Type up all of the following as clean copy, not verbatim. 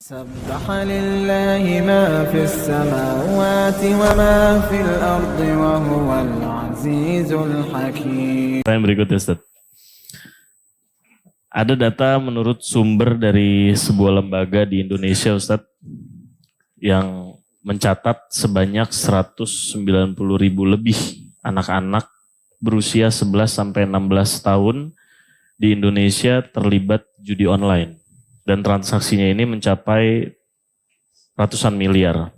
سبح لله ما في السماوات وما في الأرض وهو العزيز الحكيم. Yang berikutnya Ustaz. Ada data menurut sumber dari sebuah lembaga di Indonesia Ustaz yang mencatat sebanyak 190.000 lebih anak-anak berusia 11 sampai 16 tahun di Indonesia terlibat judi online. Dan transaksinya ini mencapai ratusan miliar.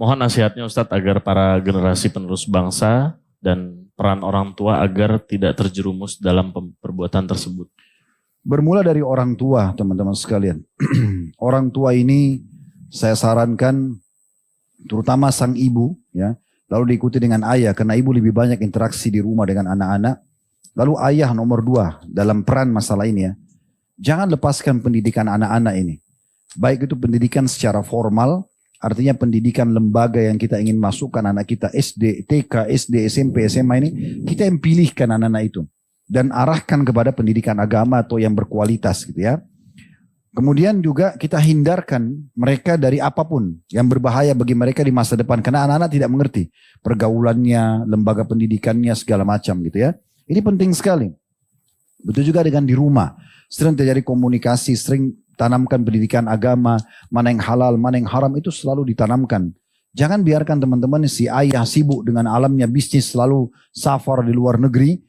Mohon nasihatnya Ustadz agar para generasi penerus bangsa dan peran orang tua agar tidak terjerumus dalam perbuatan tersebut. Bermula dari orang tua, teman-teman sekalian. Orang tua ini saya sarankan terutama sang ibu, ya, lalu diikuti dengan ayah karena ibu lebih banyak interaksi di rumah dengan anak-anak. Lalu ayah nomor 2 dalam peran masalah ini ya. Jangan lepaskan pendidikan anak-anak ini. Baik itu pendidikan secara formal, artinya pendidikan lembaga yang kita ingin masukkan anak kita SD, TK, SD, SMP, SMA ini, kita yang pilihkan anak-anak itu. Dan arahkan kepada pendidikan agama atau yang berkualitas gitu ya. Kemudian juga kita hindarkan mereka dari apapun yang berbahaya bagi mereka di masa depan. Karena anak-anak tidak mengerti pergaulannya, lembaga pendidikannya, segala macam gitu ya. Ini penting sekali. Betul juga dengan di rumah. Sering terjadi komunikasi, sering tanamkan pendidikan agama, mana yang halal, mana yang haram itu selalu ditanamkan. Jangan biarkan teman-teman si ayah sibuk dengan alamnya bisnis selalu safar di luar negeri.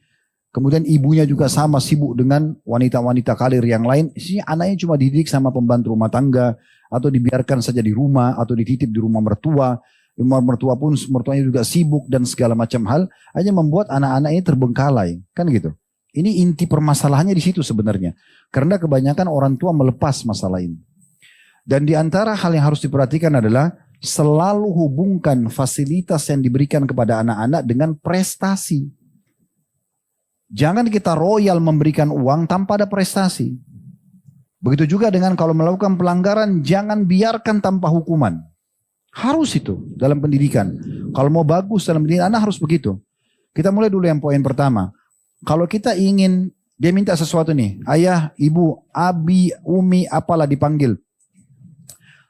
Kemudian ibunya juga sama sibuk dengan wanita-wanita karir yang lain. Isinya anaknya cuma dididik sama pembantu rumah tangga atau dibiarkan saja di rumah atau dititip di rumah mertua. Rumah mertua pun mertuanya juga sibuk dan segala macam hal. Hanya membuat anak-anak ini terbengkalai. Kan gitu. Ini inti permasalahannya di situ sebenarnya. Karena kebanyakan orang tua melepas masalah ini. Dan di antara hal yang harus diperhatikan adalah selalu hubungkan fasilitas yang diberikan kepada anak-anak dengan prestasi. Jangan kita royal memberikan uang tanpa ada prestasi. Begitu juga dengan kalau melakukan pelanggaran, jangan biarkan tanpa hukuman. Harus itu dalam pendidikan. Kalau mau bagus dalam pendidikan, anak harus begitu. Kita mulai dulu yang poin pertama. Kalau kita ingin, dia minta sesuatu nih, ayah, ibu, abi, umi, apalah dipanggil.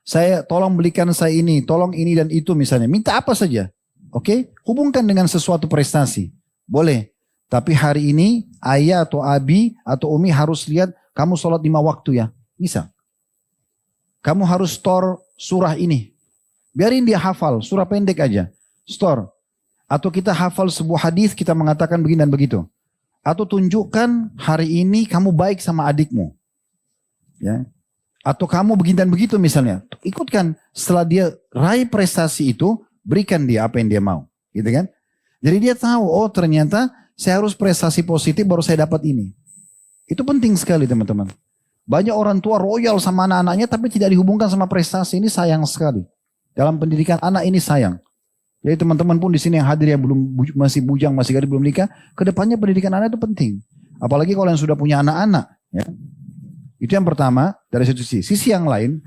Saya tolong belikan saya ini, tolong ini dan itu misalnya. Minta apa saja. Oke? Hubungkan dengan sesuatu prestasi. Boleh. Tapi hari ini ayah atau abi atau umi harus lihat kamu sholat 5 waktu ya. Bisa. Kamu harus store surah ini. Biarin dia hafal, surah pendek aja. Store. Atau kita hafal sebuah hadis kita mengatakan begini dan begitu. Atau tunjukkan hari ini kamu baik sama adikmu. Ya. Atau kamu begini dan begitu misalnya. Ikutkan setelah dia raih prestasi itu, berikan dia apa yang dia mau. Gitu kan? Jadi dia tahu, oh ternyata saya harus prestasi positif baru saya dapat ini. Itu penting sekali teman-teman. Banyak orang tua royal sama anak-anaknya tapi tidak dihubungkan sama prestasi. Ini sayang sekali. Dalam pendidikan anak ini sayang. Jadi teman-teman pun di sini yang hadir yang belum masih bujang, masih gadis belum nikah, kedepannya pendidikan anak itu penting. Apalagi kalau yang sudah punya anak-anak. Ya. Itu yang pertama dari satu sisi. Sisi yang lain,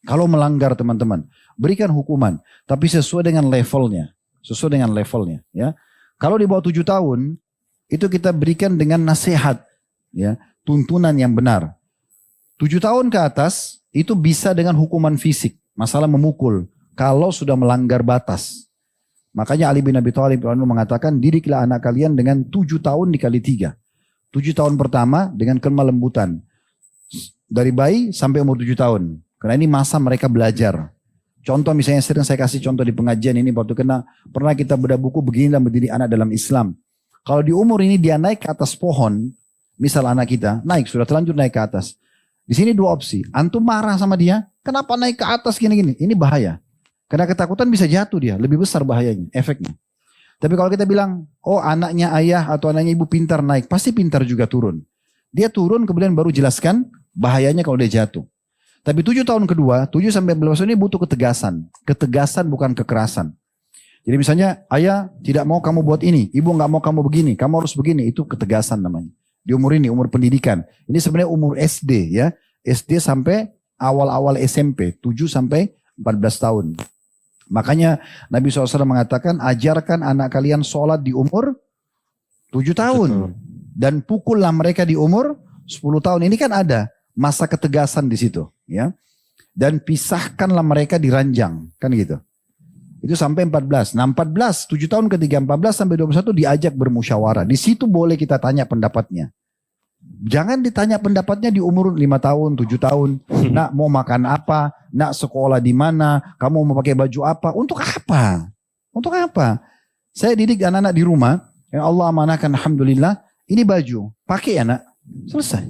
kalau melanggar teman-teman, berikan hukuman, tapi sesuai dengan levelnya. Sesuai dengan levelnya. Ya. Kalau di bawah 7 tahun, itu kita berikan dengan nasihat. Ya, tuntunan yang benar. 7 tahun ke atas, itu bisa dengan hukuman fisik. Masalah memukul. Kalau sudah melanggar batas. Makanya Ali bin Abi Thalib mengatakan, didiklah anak kalian dengan 7 tahun dikali 3. 7 tahun pertama dengan kelembutan. Dari bayi sampai umur 7 tahun. Karena ini masa mereka belajar. Contoh misalnya sering saya kasih contoh di pengajian ini. Waktu pernah kita bedah buku begini dan mendidik anak dalam Islam. Kalau di umur ini dia naik ke atas pohon. Misal anak kita naik, sudah terlanjur naik ke atas. Di sini 2 opsi. Antum marah sama dia. Kenapa naik ke atas gini-gini? Ini bahaya. Karena ketakutan bisa jatuh dia, lebih besar bahayanya, efeknya. Tapi kalau kita bilang, oh anaknya ayah atau anaknya ibu pintar naik, pasti pintar juga turun. Dia turun kemudian baru jelaskan bahayanya kalau dia jatuh. Tapi 7 tahun kedua, 7 sampai 12 tahun ini butuh ketegasan. Ketegasan bukan kekerasan. Jadi misalnya ayah tidak mau kamu buat ini, ibu nggak mau kamu begini, kamu harus begini, itu ketegasan namanya. Di umur ini, umur pendidikan. Ini sebenarnya umur SD ya, SD sampai awal-awal SMP, 7 sampai 14 tahun. Makanya Nabi SAW mengatakan ajarkan anak kalian sholat di umur 7 tahun. Dan pukullah mereka di umur 10 tahun. Ini kan ada masa ketegasan di situ. ya. Dan pisahkanlah mereka di ranjang, kan gitu. Itu sampai 14. Nah 14, 7 tahun ketiga 14 sampai 21 diajak bermusyawarah. Di situ boleh kita tanya pendapatnya. Jangan ditanya pendapatnya di umur 5 tahun, 7 tahun. Nak mau makan apa? Nak sekolah di mana? Kamu mau pakai baju apa? Untuk apa? Untuk apa? Saya didik anak-anak di rumah. Yang Allah amanahkan alhamdulillah. Ini baju. Pakai ya nak. Selesai.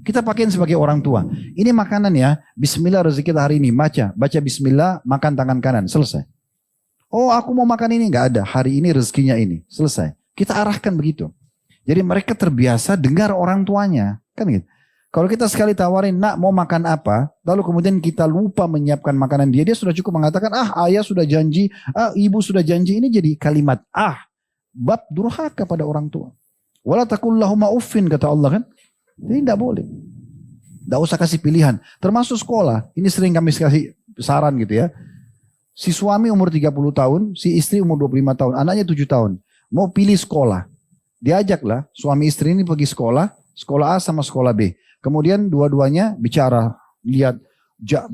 Kita pakaiin sebagai orang tua. Ini makanan ya. Bismillah rezeki kita hari ini. Baca bismillah. Makan tangan kanan. Selesai. Oh aku mau makan ini. Gak ada. Hari ini rezekinya ini. Selesai. Kita arahkan begitu. Jadi mereka terbiasa dengar orang tuanya. Kan gitu. Kalau kita sekali tawarin, nak mau makan apa? Lalu kemudian kita lupa menyiapkan makanan dia. Dia sudah cukup mengatakan, ayah sudah janji. Ibu sudah janji. Ini jadi kalimat bab durhaka pada orang tua. Wala taqul lahuma uffin kata Allah kan. Jadi tidak boleh. Tidak usah kasih pilihan. Termasuk sekolah. Ini sering kami kasih saran gitu ya. Si suami umur 30 tahun, si istri umur 25 tahun, anaknya 7 tahun. Mau pilih sekolah. Diajaklah suami istri ini pergi sekolah A sama sekolah B. Kemudian dua-duanya bicara, lihat,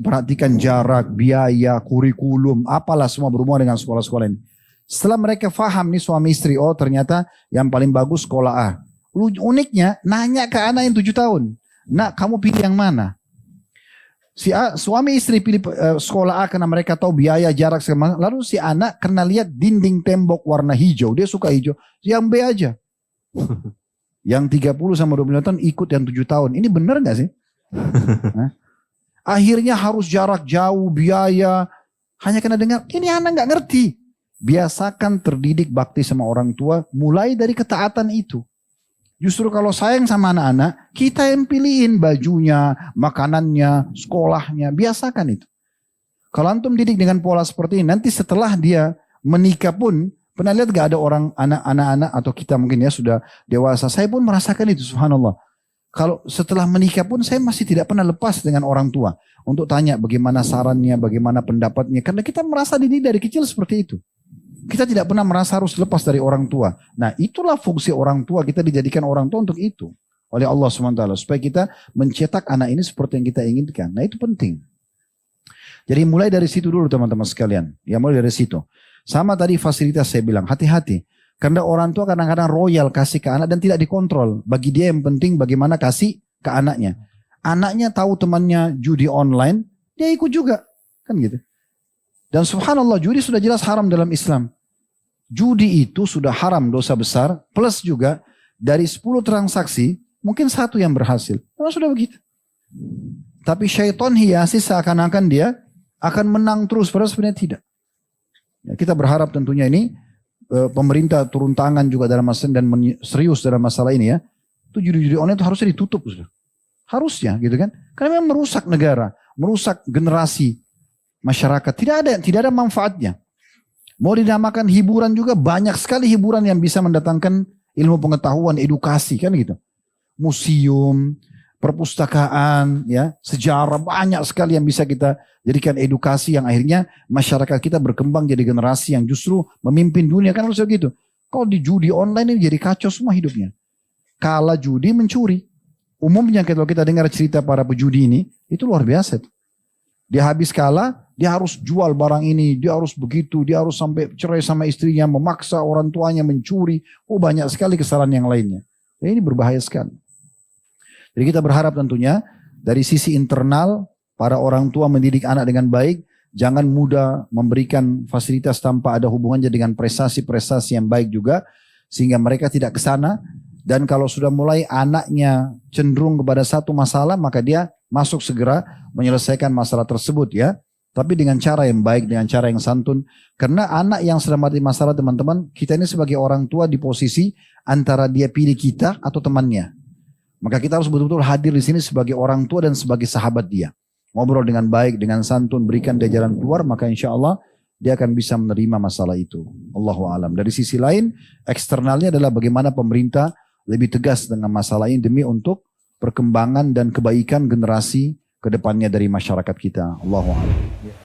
perhatikan jarak, biaya, kurikulum, apalah semua berhubungan dengan sekolah-sekolah ini. Setelah mereka faham nih suami istri, oh ternyata yang paling bagus sekolah A. Uniknya nanya ke anak yang 7 tahun. Nak kamu pilih yang mana? Suami istri pilih sekolah A karena mereka tahu biaya, jarak segala macam. Lalu si anak karena lihat dinding tembok warna hijau, dia suka hijau. Yang B aja. Yang 30 sama 25 tahun ikut yang 7 tahun. Ini benar gak sih? Akhirnya harus jarak jauh, biaya. Hanya karena dengar, ini anak gak ngerti. Biasakan terdidik bakti sama orang tua mulai dari ketaatan itu. Justru kalau sayang sama anak-anak, kita yang pilihin bajunya, makanannya, sekolahnya. Biasakan itu. Kalau antum didik dengan pola seperti ini, nanti setelah dia menikah pun, pernah lihat gak ada orang anak-anak atau kita mungkin ya sudah dewasa. Saya pun merasakan itu, subhanallah. Kalau setelah menikah pun saya masih tidak pernah lepas dengan orang tua. Untuk tanya bagaimana sarannya, bagaimana pendapatnya. Karena kita merasa dididik dari kecil seperti itu. Kita tidak pernah merasa harus lepas dari orang tua. Nah itulah fungsi orang tua. Kita dijadikan orang tua untuk itu. Oleh Allah SWT. Supaya kita mencetak anak ini seperti yang kita inginkan. Nah itu penting. Jadi mulai dari situ dulu teman-teman sekalian. Ya mulai dari situ. Sama tadi fasilitas saya bilang. Hati-hati. Karena orang tua kadang-kadang royal kasih ke anak dan tidak dikontrol. Bagi dia yang penting bagaimana kasih ke anaknya. Anaknya tahu temannya judi online. Dia ikut juga. Kan gitu. Dan subhanallah judi sudah jelas haram dalam Islam. Judi itu sudah haram dosa besar. Plus juga dari 10 transaksi mungkin 1 yang berhasil. Memang sudah begitu. Tapi syaitan hiasi seakan-akan dia akan menang terus. Padahal sebenarnya tidak. Ya, kita berharap tentunya ini pemerintah turun tangan juga dalam masalah dan serius dalam masalah ini ya. Itu judi-judi online itu harusnya ditutup. Harusnya gitu kan. Karena memang merusak negara. Merusak generasi masyarakat. Tidak ada manfaatnya. Mau dinamakan hiburan juga banyak sekali hiburan yang bisa mendatangkan ilmu pengetahuan, edukasi kan gitu. Museum, perpustakaan, ya, sejarah banyak sekali yang bisa kita jadikan edukasi yang akhirnya masyarakat kita berkembang jadi generasi yang justru memimpin dunia kan harus begitu. Kalau di judi online ini jadi kacau semua hidupnya. Kalah judi mencuri. Umumnya kalau kita dengar cerita para pejudi ini itu luar biasa. Dia habis kalah, dia harus jual barang ini, dia harus begitu, dia harus sampai cerai sama istrinya, memaksa orang tuanya mencuri. Oh banyak sekali kesalahan yang lainnya. Dan ini berbahaya sekali. Jadi kita berharap tentunya dari sisi internal, para orang tua mendidik anak dengan baik, jangan mudah memberikan fasilitas tanpa ada hubungannya dengan prestasi-prestasi yang baik juga, sehingga mereka tidak ke sana. Dan kalau sudah mulai anaknya cenderung kepada satu masalah, maka dia masuk segera menyelesaikan masalah tersebut ya. Tapi dengan cara yang baik, dengan cara yang santun. Karena anak yang sedang mati masalah teman-teman, kita ini sebagai orang tua di posisi antara dia pilih kita atau temannya. Maka kita harus betul-betul hadir di sini sebagai orang tua dan sebagai sahabat dia. Ngobrol dengan baik, dengan santun, berikan dia jalan keluar, maka insya Allah dia akan bisa menerima masalah itu. Allahu a'lam. Dari sisi lain, eksternalnya adalah bagaimana pemerintah lebih tegas dengan masalah ini demi untuk perkembangan dan kebaikan generasi kedepannya dari masyarakat kita. Allahu a'lam.